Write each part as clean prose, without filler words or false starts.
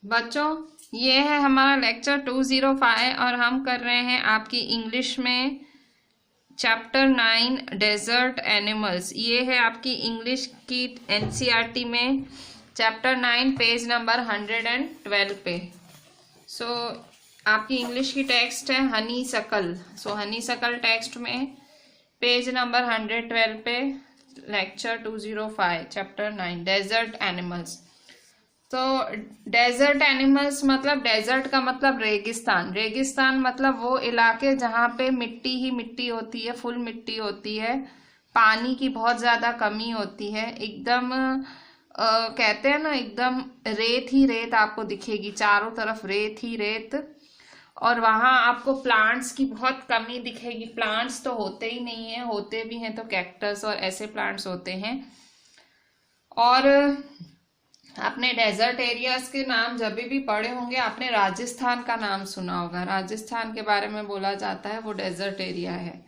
बच्चों, ये है हमारा लेक्चर 205 और हम कर रहे हैं आपकी इंग्लिश में चैप्टर 9 डेजर्ट एनिमल्स। ये है आपकी इंग्लिश की एनसीईआरटी में चैप्टर 9 पेज नंबर 112 पे। आपकी इंग्लिश की टेक्स्ट है हनीसकल। हनीसकल टेक्स्ट में पेज नंबर 112 पे लेक्चर 205 चैप्टर 9 डेजर्ट एनिमल्स। तो डेजर्ट एनिमल्स मतलब डेजर्ट का मतलब रेगिस्तान। रेगिस्तान मतलब वो इलाके जहाँ पे मिट्टी ही मिट्टी होती है, फुल मिट्टी होती है, पानी की बहुत ज़्यादा कमी होती है, एकदम कहते हैं ना एकदम रेत ही रेत आपको दिखेगी, चारों तरफ रेत ही रेत। और वहाँ आपको प्लांट्स की बहुत कमी दिखेगी। प्लांट्स तो होते ही नहीं है, होते भी हैं तो कैक्टस और ऐसे प्लांट्स होते हैं। और आपने डेजर्ट एरियाज के नाम जब भी पढ़े होंगे, आपने राजस्थान का नाम सुना होगा। राजस्थान के बारे में बोला जाता है वो डेजर्ट एरिया है।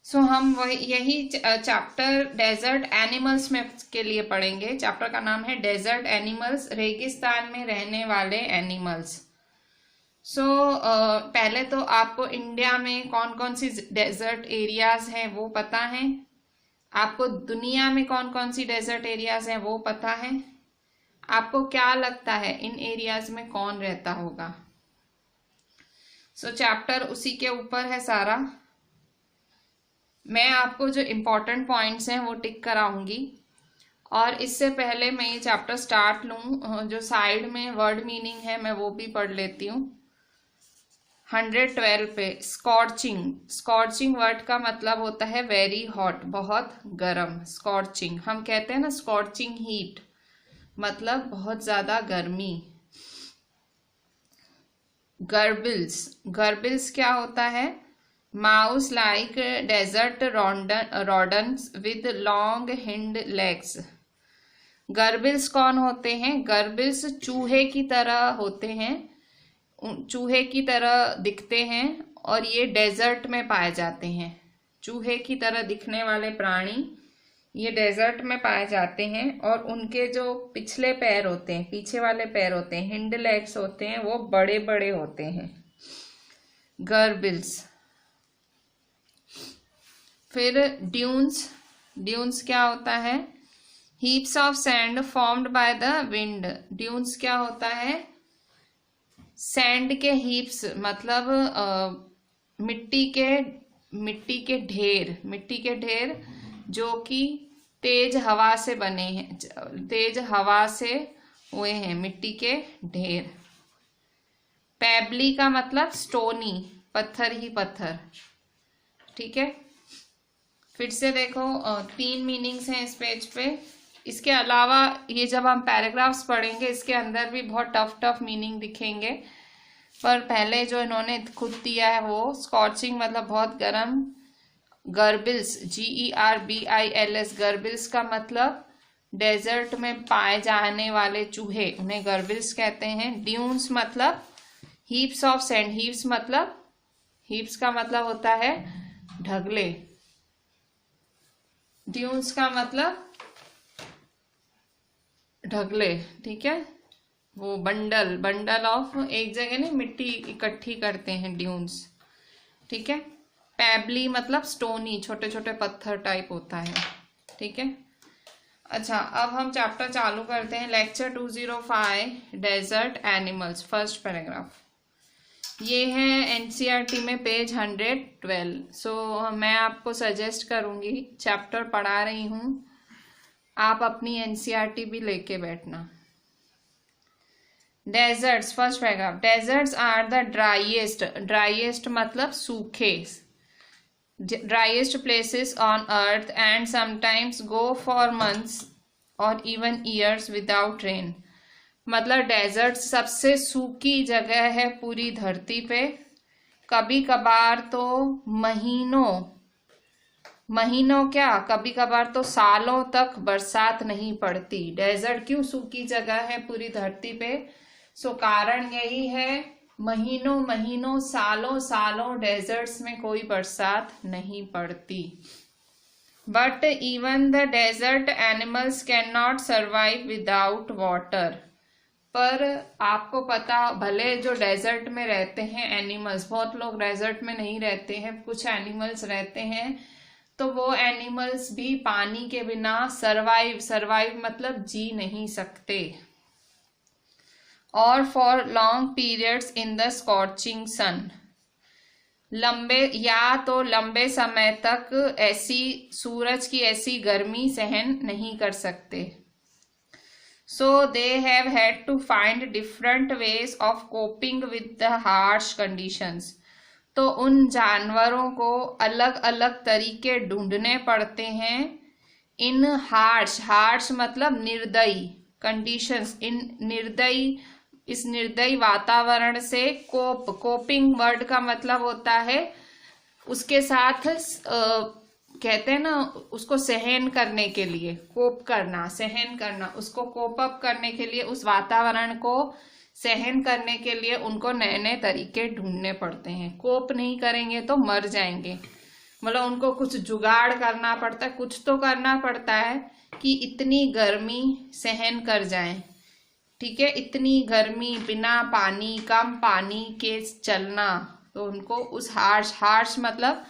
हम यही चैप्टर डेजर्ट एनिमल्स में के लिए पढ़ेंगे। चैप्टर का नाम है डेजर्ट एनिमल्स, रेगिस्तान में रहने वाले एनिमल्स। पहले तो आपको इंडिया में कौन कौन सी डेजर्ट एरियाज हैं वो पता है। आपको दुनिया में कौन कौन सी डेजर्ट एरियाज हैं वो पता है। आपको क्या लगता है इन एरियाज में कौन रहता होगा? चैप्टर उसी के ऊपर है सारा। मैं आपको जो इम्पोर्टेंट पॉइंट्स हैं वो टिक कराऊंगी। और इससे पहले मैं ये चैप्टर स्टार्ट लूँ, जो साइड में वर्ड मीनिंग है मैं वो भी पढ़ लेती हूँ। 112 पे स्कॉर्चिंग। स्कॉर्चिंग वर्ड का मतलब होता है वेरी हॉट, बहुत गर्म। स्कॉर्चिंग हम कहते हैं ना, स्कॉर्चिंग हीट मतलब बहुत ज्यादा गर्मी। गर्बिल्स। गर्बिल्स क्या होता है? Mouse like desert rodents with long hind legs. Gerbils कौन होते हैं? गर्बिल्स चूहे की तरह होते हैं, चूहे की तरह दिखते हैं और ये डेजर्ट में पाए जाते हैं। चूहे की तरह दिखने वाले प्राणी ये डेजर्ट में पाए जाते हैं। और उनके जो पिछले पैर होते हैं, पीछे वाले पैर होते हैं, हिंड लेग्स होते हैं, वो बड़े बड़े होते हैं। गर्बिल्स। फिर ड्यून्स। ड्यून्स क्या होता है? Heaps of sand formed by the wind. Dunes क्या होता है? सैंड के हीप्स मतलब मिट्टी के ढेर जो कि तेज हवा से बने हैं, तेज हवा से हुए हैं, मिट्टी के ढेर। पेबली का मतलब स्टोनी, पत्थर ही पत्थर। ठीक है, फिर से देखो 3 मीनिंग्स हैं इस पेज पे। इसके अलावा ये जब हम पैराग्राफ्स पढ़ेंगे इसके अंदर भी बहुत टफ मीनिंग दिखेंगे, पर पहले जो इन्होंने खुद दिया है वो स्कॉर्चिंग मतलब बहुत गर्म। गर्बिल्स GERBILS, गर्बिल्स का मतलब डेजर्ट में पाए जाने वाले चूहे, उन्हें गर्बिल्स कहते हैं। ड्यून्स मतलब हीप्स ऑफ सैंड। हीप्स का मतलब होता है ढगले। ड्यून्स का मतलब ढगले, ठीक है, वो बंडल ऑफ, एक जगह नहीं मिट्टी इकट्ठी करते हैं, ड्यून्स। ठीक है। पेबली मतलब स्टोनी, छोटे छोटे पत्थर टाइप होता है। ठीक है। अच्छा, अब हम चैप्टर चालू करते हैं। Lecture 205 desert animals, first paragraph. ये है एनसीईआरटी में पेज 112। मैं आपको सजेस्ट करूंगी, चैप्टर पढ़ा रही हूँ, आप अपनी एनसीईआरटी भी लेके बैठना। Deserts, first paragraph. Deserts are the driest मतलब सूखे, driest places on earth and sometimes go for months or even years without rain. मतलब डेजर्ट सबसे सूखी जगह है पूरी धरती पे। कभी कभार तो महीनों क्या, कभी कभार तो सालों तक बरसात नहीं पड़ती। डेजर्ट क्यों सूखी जगह है पूरी धरती पे? कारण यही है, महीनों सालों डेजर्ट्स में कोई बरसात नहीं पड़ती। But even the desert animals can not survive without water. पर आपको पता, भले जो डेजर्ट में रहते हैं एनिमल्स, बहुत लोग डेजर्ट में नहीं रहते हैं, कुछ एनिमल्स रहते हैं, तो वो एनिमल्स भी पानी के बिना सरवाइव मतलब जी नहीं सकते। और for long periods in the scorching sun, लंबे समय तक ऐसी सूरज की ऐसी गर्मी सहन नहीं कर सकते। So they have had to find different ways of coping with the harsh conditions. तो उन जानवरों को अलग अलग तरीके ढूंढने पड़ते हैं इन हार्श मतलब निर्दयी कंडीशंस, इस निर्दयी वातावरण से। कोपिंग वर्ड का मतलब होता है उसके साथ कहते हैं ना, उसको सहन करने के लिए, कोप करना, सहन करना, उसको कोप अप करने के लिए, उस वातावरण को सहन करने के लिए उनको नए नए तरीके ढूंढने पड़ते हैं। कोप नहीं करेंगे तो मर जाएंगे, मतलब उनको कुछ जुगाड़ करना पड़ता है, कुछ तो करना पड़ता है कि इतनी गर्मी सहन कर जाएं। ठीक है, इतनी गर्मी, बिना पानी, कम पानी के चलना, तो उनको उस हार्श मतलब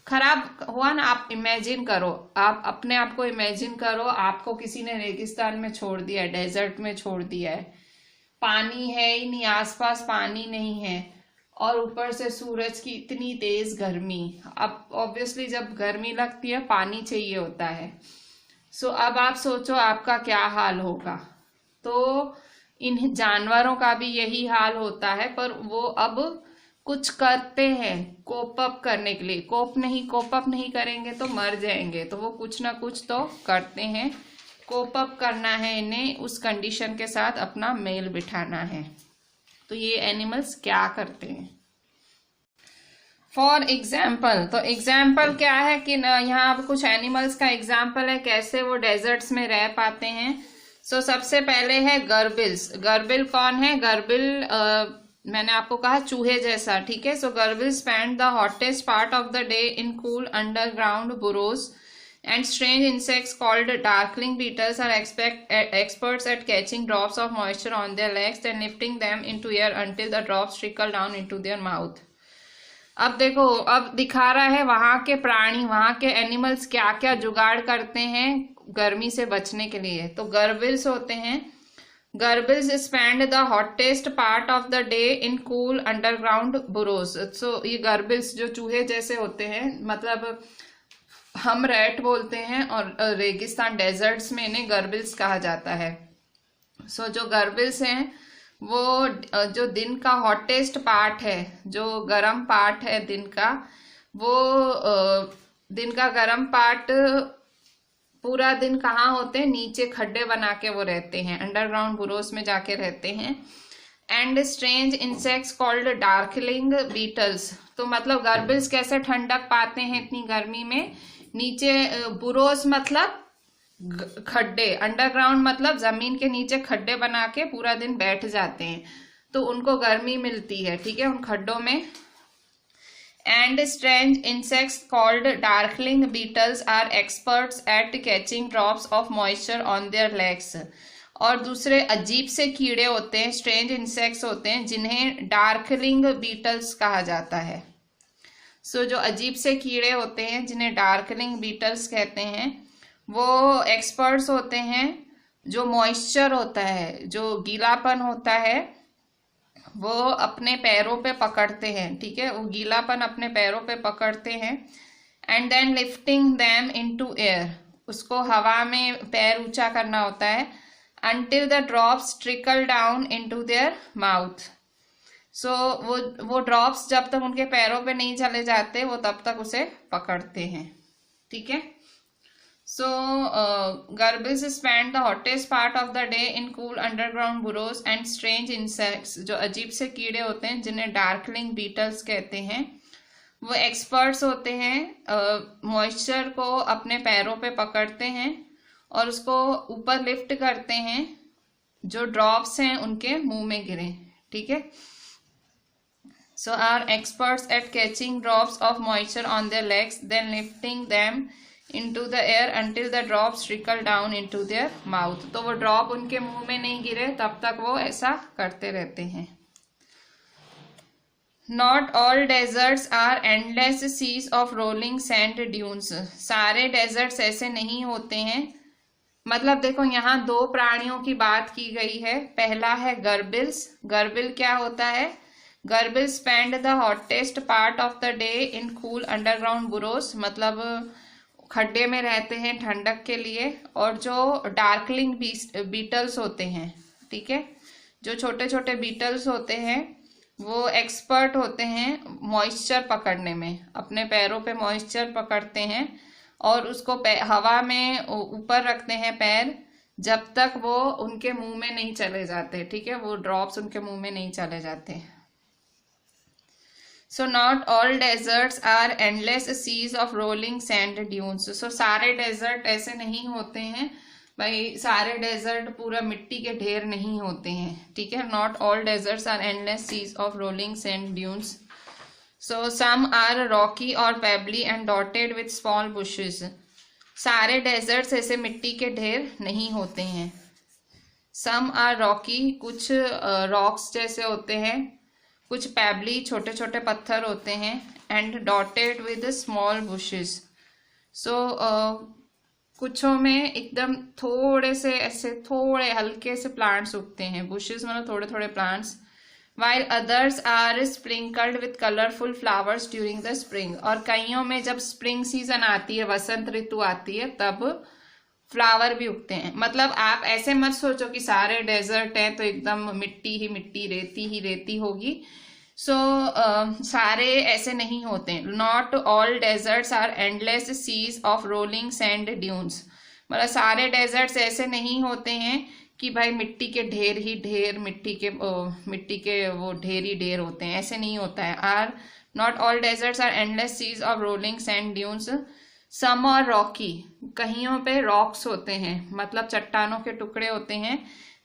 खराब हुआ ना। आप इमेजिन करो, आप अपने आप को इमेजिन करो, आपको किसी ने रेगिस्तान में छोड़ दिया है, डेजर्ट में छोड़ दिया है, पानी है ही नहीं, आसपास पानी नहीं है, और ऊपर से सूरज की इतनी तेज गर्मी। अब ऑब्वियसली जब गर्मी लगती है पानी चाहिए होता है। सो अब आप सोचो आपका क्या हाल होगा। तो इन जानवरों का भी यही हाल होता है, पर वो अब कुछ करते हैं कोप अप करने के लिए। कोप अप नहीं करेंगे तो मर जाएंगे, तो वो कुछ ना कुछ तो करते हैं, कोप अप करना है इन्हें, उस कंडीशन के साथ अपना मेल बिठाना है। तो ये एनिमल्स क्या करते हैं। फॉर एग्जाम्पल, तो एग्जाम्पल क्या है कि यहाँ अब कुछ एनिमल्स का एग्जाम्पल है कैसे वो डेजर्ट्स में रह पाते हैं। सो सबसे पहले है गर्बिल्स। गर्बिल कौन है? गर्बिल मैंने आपको कहा चूहे जैसा, ठीक है। So gerbil spend the hottest part of the day in cool underground burrows and strange insects called darkling beetles are experts at catching drops of moisture on their legs and lifting them into air until the drops trickle down into their mouth. अब देखो, अब दिखा रहा है वहां के प्राणी, वहां के एनिमल्स क्या क्या जुगाड़ करते हैं गर्मी से बचने के लिए। तो गर्बिल्स होते हैं, gerbils spend the hottest part of the day in cool underground burrows. So ये गर्बिल्स जो चूहे जैसे होते हैं, मतलब हम रैट बोलते हैं, और रेगिस्तान डेजर्ट्स में इन्हें गर्बिल्स कहा जाता है। सो जो गर्बिल्स हैं वो जो दिन का हॉटेस्ट पार्ट है, जो गर्म पार्ट है दिन का, वो दिन का गर्म पार्ट पूरा दिन कहाँ होते हैं? नीचे खड्डे बना के वो रहते हैं, अंडरग्राउंड बुरोस में जाके रहते हैं। And strange insects called darkling beetles. तो मतलब गर्बिल्स कैसे ठंडक पाते हैं इतनी गर्मी में? नीचे बुरोस मतलब खड्डे, अंडरग्राउंड मतलब जमीन के नीचे खड्डे बना के पूरा दिन बैठ जाते हैं, तो उनको गर्मी मिलती है, ठीक है, उन खड्डों में। And strange insects called darkling beetles are experts at catching drops of moisture on their legs. और दूसरे अजीब से कीड़े होते हैं, स्ट्रेंज इंसेक्ट्स होते हैं, जिन्हें डार्कलिंग बीटल्स कहा जाता है। सो जो अजीब से कीड़े होते हैं जिन्हें डार्कलिंग बीटल्स कहते हैं, वो एक्सपर्ट्स होते हैं, जो मॉइस्चर होता है, जो गीलापन होता है, वो अपने पैरों पे पकड़ते हैं, ठीक है, वो गीलापन अपने पैरों पे पकड़ते हैं। And then lifting them into air, उसको हवा में पैर ऊंचा करना होता है, until the drops trickle down into their mouth. So वो ड्रॉप्स जब तक उनके पैरों पे नहीं चले जाते वो तब तक उसे पकड़ते हैं, ठीक है। So गर्बिल्स spend the hottest part of the day in cool underground burrows and strange insects, जो अजीब से कीड़े होते हैं जिन्हें डार्कलिंग बीटल्स कहते हैं, वो एक्सपर्ट्स होते हैं, मॉइस्चर को अपने पैरों पे पकड़ते हैं और उसको ऊपर लिफ्ट करते हैं, जो ड्रॉप्स हैं उनके मुंह में गिरे, ठीक है। So are experts at catching drops of moisture on their legs then lifting them into the air until the drops trickle down into their mouth। तो वो ड्रॉप उनके मुंह में नहीं गिरे तब तक वो ऐसा करते रहते हैं। Not all deserts are endless seas of rolling sand dunes। सारे डेजर्ट्स ऐसे नहीं होते हैं। मतलब देखो यहाँ दो प्राणियों की बात की गई है। पहला है गर्बिल्स। गर्बिल क्या होता है? Gerbil spend the hottest part of the day in cool underground burrows, मतलब खड्डे में रहते हैं ठंडक के लिए। और जो डार्कलिंग बीटल्स होते हैं, ठीक है, जो छोटे छोटे बीटल्स होते हैं वो एक्सपर्ट होते हैं मॉइस्चर पकड़ने में। अपने पैरों पे मॉइस्चर पकड़ते हैं और उसको हवा में ऊपर रखते हैं पैर, जब तक वो उनके मुंह में नहीं चले जाते, ठीक है, वो ड्रॉप्स उनके मुंह में नहीं चले जाते। So not all deserts are endless seas of rolling sand dunes. So सारे डेजर्ट ऐसे नहीं होते हैं भाई, सारे डेजर्ट पूरा मिट्टी के ढेर नहीं होते हैं, ठीक है। Not all deserts are endless seas of rolling sand dunes. So some are rocky और pebbly and dotted with small bushes. सारे डेजर्ट्स ऐसे मिट्टी के ढेर नहीं होते हैं। सम आर रॉकी, कुछ रॉक्स जैसे होते हैं, कुछ पेबली छोटे छोटे पत्थर होते हैं, and dotted with small bushes. So कुछों में एकदम थोड़े से ऐसे थोड़े हल्के से प्लांट्स उगते हैं, बुशेस मतलब थोड़े थोड़े plants. while others are sprinkled with colorful flowers during the spring। और कईयों में जब स्प्रिंग सीजन आती है, वसंत ऋतु आती है, तब फ्लावर भी उगते हैं। मतलब आप ऐसे मत सोचो कि सारे डेजर्ट हैं तो एकदम मिट्टी ही मिट्टी, रेती ही रेती होगी। सारे ऐसे नहीं होते हैं। Not all deserts are endless seas of rolling sand dunes. मतलब सारे डेजर्ट्स ऐसे नहीं होते हैं कि भाई मिट्टी के ढेर ही ढेर, मिट्टी के वो ढेर ही ढेर होते हैं, ऐसे नहीं होता है। Are not all deserts are endless seas of rolling sand dunes. Some are rocky, कहीं पे रॉक्स होते हैं, मतलब चट्टानों के टुकड़े होते हैं।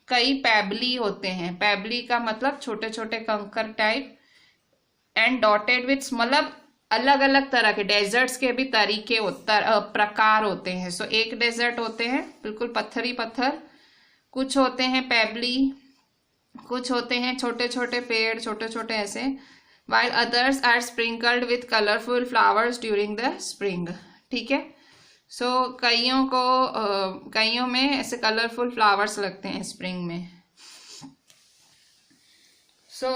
कई पैबली होते हैं, पैबली का मतलब छोटे छोटे कंकर टाइप। एंड डॉटेड विथ, मतलब अलग अलग तरह के डेजर्ट्स के भी तरीके प्रकार होते हैं। सो एक डेजर्ट होते हैं बिल्कुल पत्थर ही पत्थर, कुछ होते हैं पैबली, कुछ होते हैं छोटे छोटे पेड़, छोटे छोटे ऐसे। while others are sprinkled with colorful flowers during the spring, ठीक है। सो कईयों में ऐसे कलरफुल फ्लावर्स लगते हैं स्प्रिंग में। So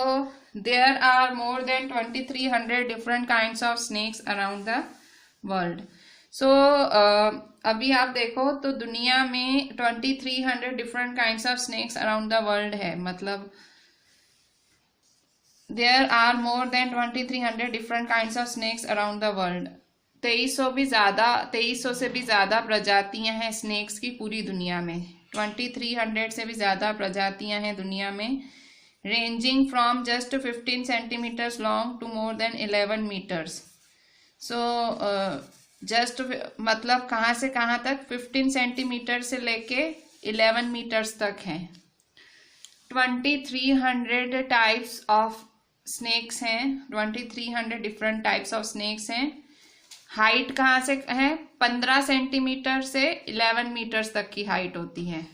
there are more than 2300 different kinds of snakes around the world. So अभी आप देखो तो दुनिया में 2300 different kinds of snakes around the world है। मतलब there are more than 2300 different kinds of snakes around the world. 2300 से भी ज्यादा प्रजातियां हैं स्नेक्स की पूरी दुनिया में। 2300 से भी ज्यादा प्रजातियां हैं दुनिया में, ranging from just 15 centimetres long to more than 11 metres. So just मतलब कहाँ से कहाँ तक? 15 सेंटीमीटर से लेके 11 मीटर्स तक हैं। 2300 टाइप्स ऑफ स्नेक्स हैं, 2300 डिफरेंट टाइप्स ऑफ स्नेक्स हैं। हाइट कहाँ से है? 15 सेंटीमीटर से 11 मीटर्स तक की हाइट होती है।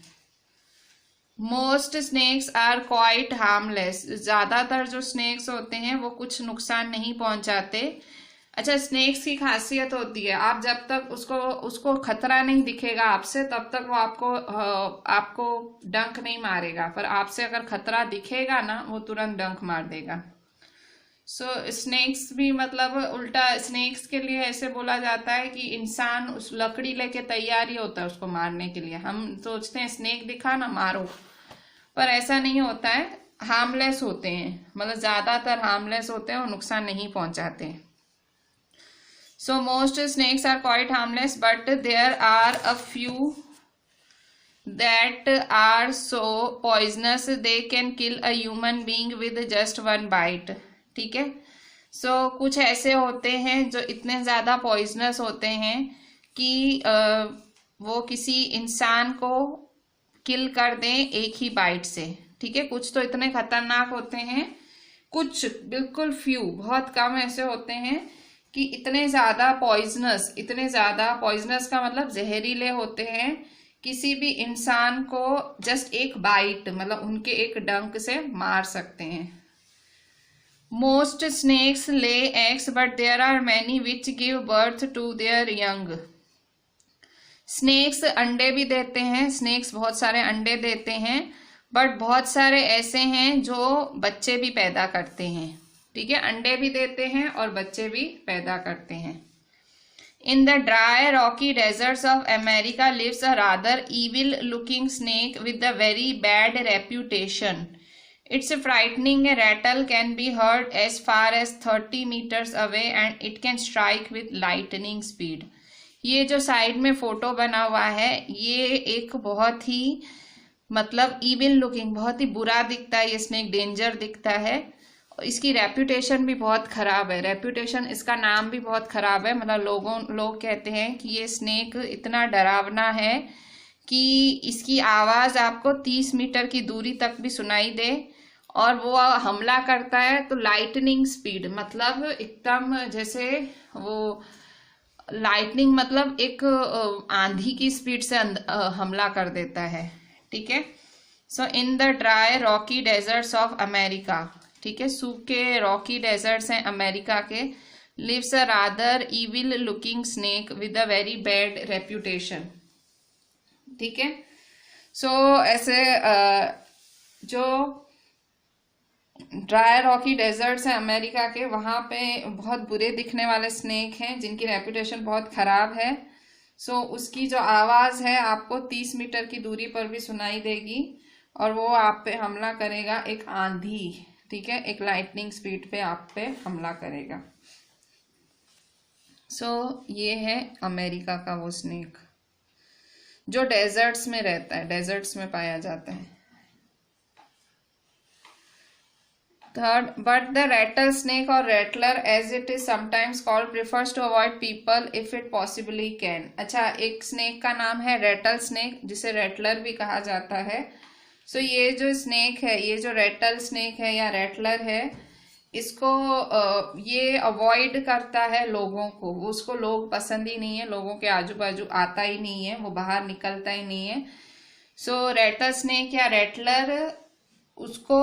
Most snakes are quite harmless. ज्यादातर जो स्नेक्स होते हैं वो कुछ नुकसान नहीं पहुंचाते। अच्छा, स्नेक्स की खासियत होती है, आप जब तक उसको खतरा नहीं दिखेगा आपसे, तब तक वो आपको डंक नहीं मारेगा। पर आपसे अगर खतरा दिखेगा ना, वो तुरंत डंक मार देगा। सो स्नेक्स भी मतलब उल्टा, स्नेक्स के लिए ऐसे बोला जाता है कि इंसान उस लकड़ी लेके तैयार ही होता है उसको मारने के लिए। हम सोचते हैं स्नेक दिखा ना मारो, पर ऐसा नहीं होता है। हार्मलेस होते हैं, मतलब ज्यादातर हार्मलेस होते हैं और नुकसान नहीं पहुंचाते। So most snakes are quite harmless, but there are a few that are so poisonous they can kill a human being with just one bite, ठीक है। So कुछ ऐसे होते हैं जो इतने ज़्यादा पॉइजनस होते हैं कि वो किसी इंसान को किल कर दें एक ही बाइट से, ठीक है। कुछ तो इतने खतरनाक होते हैं, कुछ बिल्कुल फ्यू, बहुत कम ऐसे होते हैं कि इतने ज्यादा पॉइजनस का मतलब जहरीले होते हैं, किसी भी इंसान को जस्ट एक बाइट मतलब उनके एक डंक से मार सकते हैं। Most snakes lay eggs but there are many which give birth to their young. Snakes अंडे भी देते हैं, स्नेक्स बहुत सारे अंडे देते हैं, बट बहुत सारे ऐसे हैं जो बच्चे भी पैदा करते हैं। ठीक है, अंडे भी देते हैं और बच्चे भी पैदा करते हैं। In the dry rocky deserts of America lives a rather evil looking snake with a very bad reputation. Its frightening rattle can be heard as far as 30 metres away and it can strike with lightning speed. ये जो side में photo बना हुआ है, ये एक बहुत ही मतलब इविल लुकिंग, बहुत ही बुरा दिखता है ये स्नेक, डेंजर दिखता है। इसकी रेप्यूटेशन भी बहुत खराब है, रेप्यूटेशन इसका नाम भी बहुत खराब है। मतलब लोग कहते हैं कि ये स्नेक इतना डरावना है कि इसकी आवाज आपको 30 मीटर की दूरी तक भी सुनाई दे, और वो हमला करता है तो लाइटनिंग स्पीड, मतलब एकदम जैसे वो लाइटनिंग मतलब एक आंधी की स्पीड से हमला कर देता है। ठीक है, so in the dry rocky deserts of America, ठीक है, सूखे रॉकी डेजर्ट्स हैं अमेरिका के, lives a rather evil looking snake with a very bad reputation. ठीक है, सो ऐसे जो ड्राई रॉकी डेजर्ट्स हैं अमेरिका के, वहां पे बहुत बुरे दिखने वाले स्नेक हैं जिनकी रेप्यूटेशन बहुत खराब है। सो उसकी जो आवाज है आपको 30 मीटर की दूरी पर भी सुनाई देगी, और वो आप पे हमला करेगा एक आंधी, ठीक है, एक लाइटनिंग स्पीड पे आप पे हमला करेगा। सो ये है अमेरिका का वो स्नेक जो डेजर्ट्स में रहता है, डेजर्ट्स में पाया जाता है। Third, but the rattlesnake or rattler as it is sometimes called prefers to avoid people if it possibly can। अच्छा, एक स्नेक का नाम है रेटल स्नेक, जिसे रेटलर भी कहा जाता है। सो ये जो स्नेक है, ये जो रेटल स्नेक है या रेटलर है, इसको ये अवॉइड करता है लोगों को, उसको लोग पसंद ही नहीं है, लोगों के आजू बाजू आता ही नहीं है, वो बाहर निकलता ही नहीं है। सो रेटल स्नेक या रेटलर उसको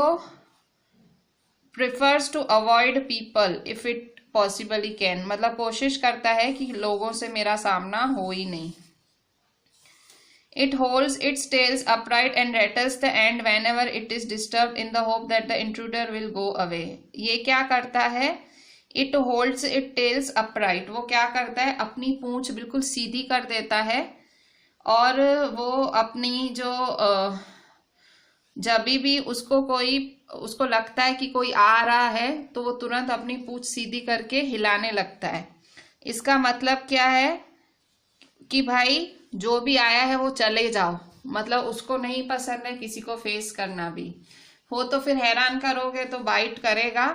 prefers to avoid people if it possibly can, मतलब कोशिश करता है कि लोगों से मेरा सामना हो ही नहीं। It holds its tails upright and rattles the end whenever it is disturbed in the hope that the intruder will go away। ये क्या करता है? It holds its tails upright, वो क्या करता है? अपनी पूंछ बिल्कुल सीधी कर देता है, और वो अपनी जो जब भी उसको लगता है कि कोई आ रहा है तो वो तुरंत अपनी पूंछ सीधी करके हिलाने लगता है। इसका मतलब क्या है कि भाई जो भी आया है वो चले जाओ, मतलब उसको नहीं पसंद है किसी को फेस करना भी हो, तो फिर हैरान करोगे तो बाइट करेगा,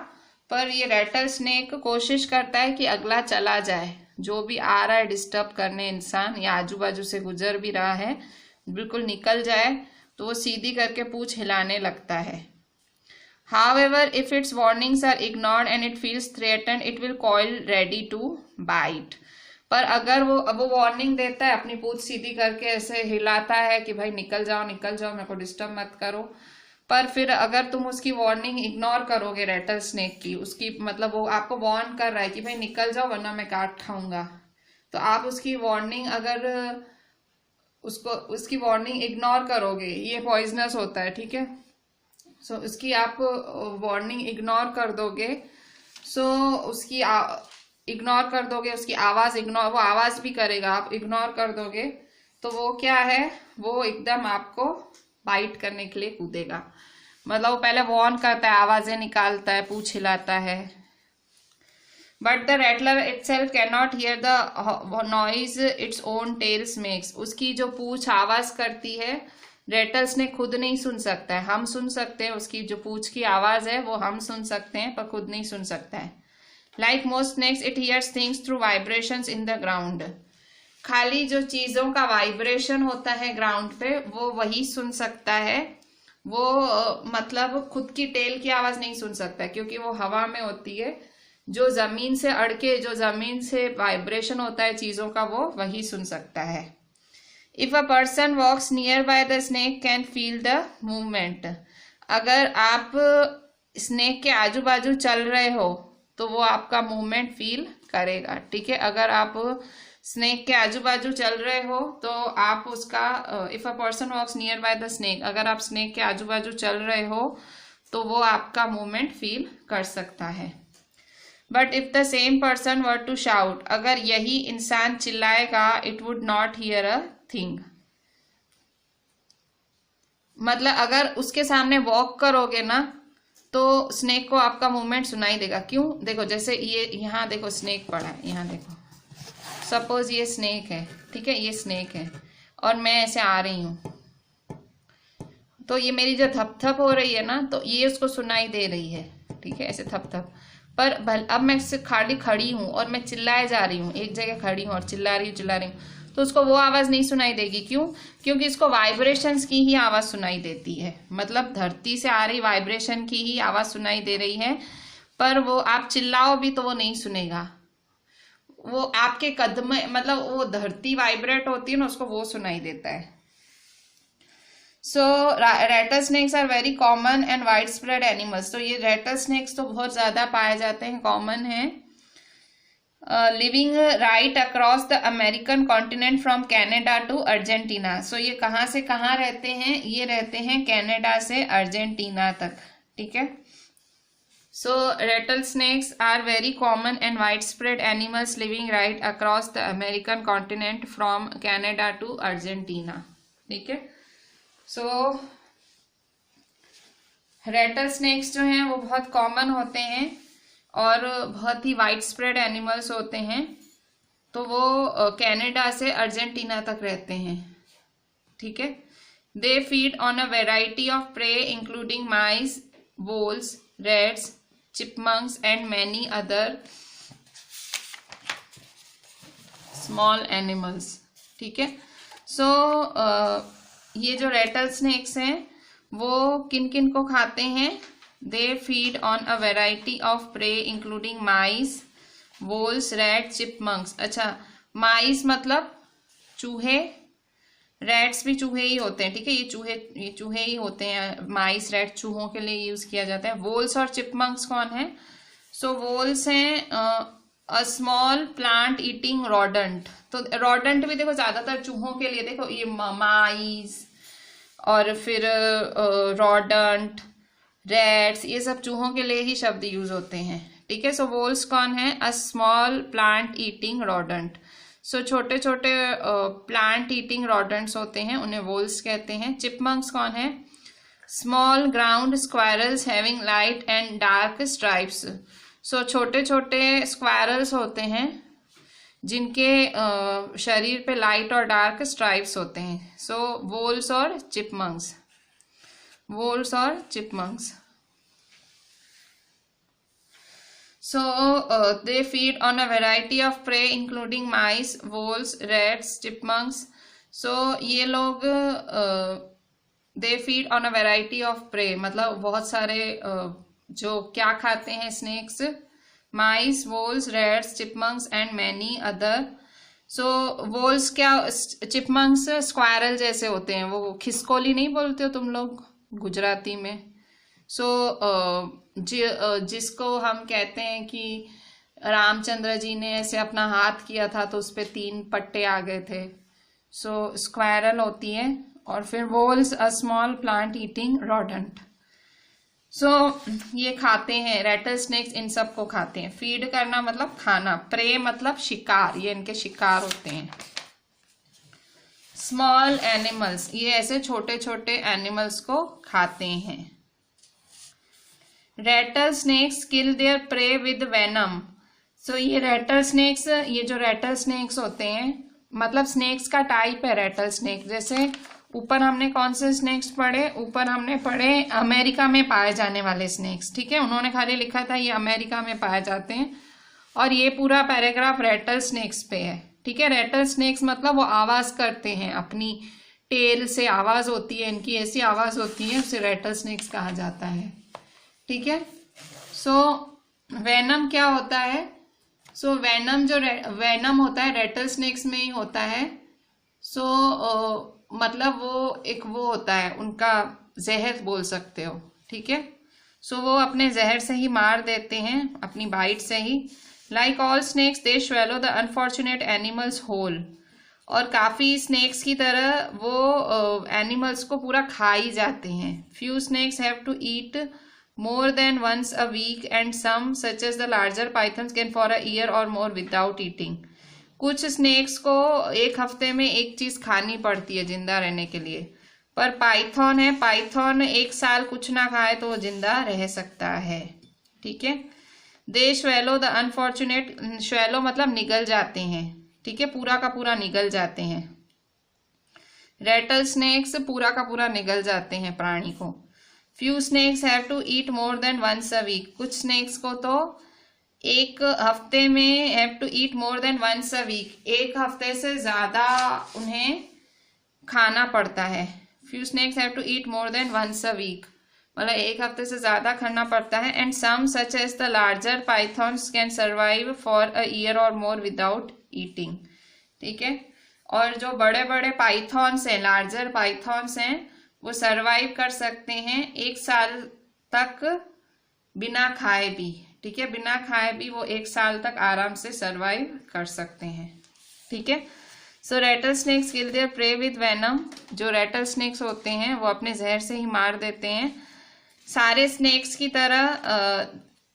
पर ये रेटल स्नेक कोशिश करता है कि अगला चला जाए, जो भी आ रहा है डिस्टर्ब करने इंसान या आजू बाजू से गुजर भी रहा है बिल्कुल निकल जाए, तो वो सीधी करके पूंछ हिलाने लगता है। However, if its warnings are ignored and it feels threatened, it will coil ready to bite। पर अगर वो वार्निंग देता है, अपनी पूंछ सीधी करके ऐसे हिलाता है कि भाई निकल जाओ मेरे को डिस्टर्ब मत करो, पर फिर अगर तुम उसकी वार्निंग इग्नोर करोगे रेटल स्नेक की, उसकी मतलब वो आपको वार्न कर रहा है कि भाई निकल जाओ वरना मैं काट खाऊंगा, तो आप उसकी वार्निंग अगर उसकी वार्निंग इग्नोर करोगे, ये पॉइजनस होता है, ठीक है। सो उसकी आप वार्निंग इग्नोर कर दोगे, उसकी इग्नोर कर दोगे, उसकी आवाज इग्नोर, वो आवाज भी करेगा, आप इग्नोर कर दोगे तो वो क्या है, वो एकदम आपको बाइट करने के लिए कूदेगा। मतलब वो पहले वार्न करता है, आवाजें निकालता है, पूंछ हिलाता है। But the rattler itself can not hear the noise its own tails makes. उसकी जो पूंछ आवाज करती है रेटल्स ने खुद नहीं सुन सकता है, हम सुन सकते हैं, उसकी जो पूंछ की आवाज है वो हम सुन सकते हैं, पर खुद नहीं सुन सकता है। Like most snakes it hears things through vibrations in the ground. खाली जो चीजों का वाइब्रेशन होता है ग्राउंड पे वो वही सुन सकता है, वो मतलब खुद की टेल की आवाज नहीं सुन सकता क्योंकि वो हवा में होती है, जो जमीन से अड़के, जो जमीन से वाइब्रेशन होता है चीजों का, वो वही सुन सकता है। If a person walks near by the snake can feel the movement. अगर आप स्नेक के आजू बाजू चल रहे हो तो वो आपका मूवमेंट फील करेगा, ठीक है। अगर आप स्नेक के आजू बाजू चल रहे हो तो आप उसका, if a person walks near by the snake, अगर आप स्नेक के आजू बाजू चल रहे हो तो वो आपका मूवमेंट फील कर सकता है। But if the same person were to shout, अगर यही इंसान चिल्लाएगा, it would not hear a thing. मतलब अगर उसके सामने वॉक करोगे ना तो स्नेक को आपका मूवमेंट सुनाई देगा। क्यों? देखो जैसे ये यहाँ देखो स्नेक पड़ा है, यहाँ देखो, सपोज ये स्नेक है, ठीक है, ये स्नेक है और मैं ऐसे आ रही हूं, तो ये मेरी जो थप थप हो रही है ना, तो ये उसको सुनाई दे रही है, ठीक है, ऐसे थप थप। पर अब मैं खाली खड़ी हूं और मैं चिल्लाए जा रही हूँ, एक जगह खड़ी हूँ और चिल्ला रही हूँ, तो उसको वो आवाज नहीं सुनाई देगी। क्यों? क्योंकि इसको वाइब्रेशंस की ही आवाज सुनाई देती है। मतलब धरती से आ रही वाइब्रेशन की ही आवाज सुनाई दे रही है, पर वो आप चिल्लाओ भी तो वो नहीं सुनेगा। वो आपके कदम, मतलब वो धरती वाइब्रेट होती है ना, उसको वो सुनाई देता है। So rattle snakes are very common and wide spread animals. तो ये रेटल स्नेक्स तो बहुत ज्यादा पाए जाते हैं, कॉमन है। Living right across the American continent from Canada to Argentina. So ये कहाँ से कहाँ रहते हैं? ये रहते हैं कैनेडा से अर्जेंटीना तक, ठीक है। So rattlesnakes are very common and widespread animals living right across the American continent from Canada to Argentina, ठीक है। So rattlesnakes जो हैं वो बहुत कॉमन होते हैं और बहुत ही वाइडस्प्रेड एनिमल्स होते हैं। तो वो कनाडा से अर्जेंटीना तक रहते हैं, ठीक है। They feed on a variety of prey including mice, voles, rats, chipmunks and many other small animals, ठीक है। सो ये जो रेटल स्नेक्स हैं वो किन किन को खाते हैं? They feed on a variety of prey including mice, voles, rat, chipmunks. अच्छा, माइस मतलब चूहे, रैट्स भी चूहे ही होते हैं, ठीक है, ये चूहे ही होते हैं। माइस, रैट चूहों के लिए यूज किया जाता है। वोल्स और चिपमंक्स कौन है? सो वोल्स हैं अ स्मॉल प्लांट ईटिंग रॉडेंट। तो रॉडेंट भी देखो ज्यादातर चूहों के लिए, देखो ये माइस और फिर रॉडेंट, रैट्स, ये सब चूहों के लिए ही शब्द यूज होते हैं, ठीक है। सो वोल्स कौन है? A small plant eating rodent. So छोटे छोटे प्लांट ईटिंग रॉडेंट्स होते हैं, उन्हें वोल्स कहते हैं। चिपमंक्स कौन है? Small ground squirrels having light and dark stripes. So छोटे छोटे स्क्वायरल्स होते हैं जिनके शरीर पे लाइट और डार्क स्ट्राइप्स होते हैं। सो वोल्स और चिपमंक्स, वोल्स और chipmunks. So they feed on a variety of prey including mice, voles, rats, chipmunks. So ये लोग they feed on a variety of prey, मतलब बहुत सारे जो क्या खाते हैं snakes? Mice, voles, rats, chipmunks and many other. So voles क्या, चिपमंक्स स्क्वायरल जैसे होते हैं, वो खिसकोली नहीं बोलते हो तुम लोग गुजराती में? सो जिसको हम कहते हैं कि रामचंद्र जी ने ऐसे अपना हाथ किया था तो उस पे 3 पट्टे आ गए थे। सो स्क्वायरल होती है। और फिर voles a small plant eating rodent. So ये खाते हैं, रेटल स्नेक्स इन सब को खाते हैं। फीड करना मतलब खाना, प्रे मतलब शिकार, ये इनके शिकार होते हैं। स्मॉल एनिमल्स, ये ऐसे छोटे छोटे एनिमल्स को खाते हैं। Rattle snakes kill their prey with venom. So ये रेटल स्नेक्स, ये जो रेटल स्नेक्स होते हैं, मतलब स्नेक्स का टाइप है रेटल स्नेक। जैसे ऊपर हमने कौन से स्नेक्स पढ़े? ऊपर हमने पढ़े अमेरिका में पाए जाने वाले स्नेक्स, ठीक है। उन्होंने खाली लिखा था ये अमेरिका में पाए जाते हैं, और ये पूरा पैराग्राफ रेटल स्नेक्स पे है, ठीक है। रेटल स्नेक्स मतलब वो आवाज करते हैं, अपनी टेल से आवाज होती है, इनकी ऐसी आवाज होती है, उसे रेटल स्नेक्स कहा जाता है, ठीक है। सो वेनम क्या होता है? सो वेनम जो वेनम होता है रेटल स्नेक्स में ही होता है। सो मतलब वो एक वो होता है, उनका जहर बोल सकते हो, ठीक है। सो वो अपने जहर से ही मार देते हैं, अपनी बाइट से ही। Like all snakes they swallow the unfortunate animals whole. और काफ़ी स्नेक्स की तरह वो एनिमल्स को पूरा खा ही जाते हैं। Few snakes have to eat more than once a week and some such as the larger pythons can for a year or more without eating। कुछ स्नेक्स को एक हफ्ते में एक चीज खानी पड़ती है जिंदा रहने के लिए, पर पाइथन है, पाइथन एक साल कुछ ना खाए तो वो जिंदा रह सकता है, ठीक है। दे स्वेलो द अनफॉर्चुनेट, स्वेलो मतलब निगल जाते हैं, ठीक है, पूरा का पूरा निगल जाते हैं। रेटल स्नेक्स पूरा का पूरा निगल जाते हैं प्राणी को। Few snakes have to eat more than once a week. कुछ स्नेक्स को तो एक हफ्ते में have to eat more than once a week, एक हफ्ते से ज्यादा उन्हें खाना पड़ता है। Few snakes have to eat more than once a week मतलब एक हफ्ते से ज्यादा खाना पड़ता है। And some such as the larger pythons can survive for a year or more without eating, ठीक है। और जो बड़े बड़े पाइथॉन्स हैं, लार्जर पाइथॉन्स हैं, वो सरवाइव कर सकते हैं एक साल तक बिना खाए भी, ठीक है, बिना खाए भी वो एक साल तक आराम से सरवाइव कर सकते हैं, ठीक है। So rattle snakes kill their prey with venom. जो रेटल स्नेक्स होते हैं वो अपने जहर से ही मार देते हैं। सारे स्नेक्स की तरह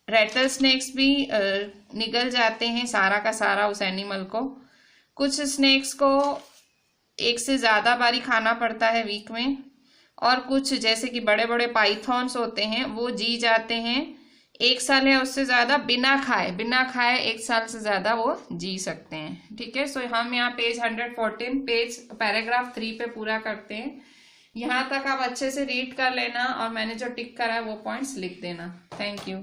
रेटल स्नेक्स भी निगल जाते हैं सारा का सारा उस एनिमल को। कुछ स्नेक्स को एक से ज्यादा बारी खाना पड़ता है वीक में, और कुछ जैसे कि बड़े बड़े पाइथॉन्स होते हैं वो जी जाते हैं एक साल या उससे ज्यादा बिना खाए एक साल से ज्यादा वो जी सकते हैं, ठीक है। सो हम यहाँ पेज 114 पेज पैराग्राफ 3 पे पूरा करते हैं। यहाँ तक आप अच्छे से रीड कर लेना और मैंने जो टिक करा है वो पॉइंट्स लिख देना। Thank you.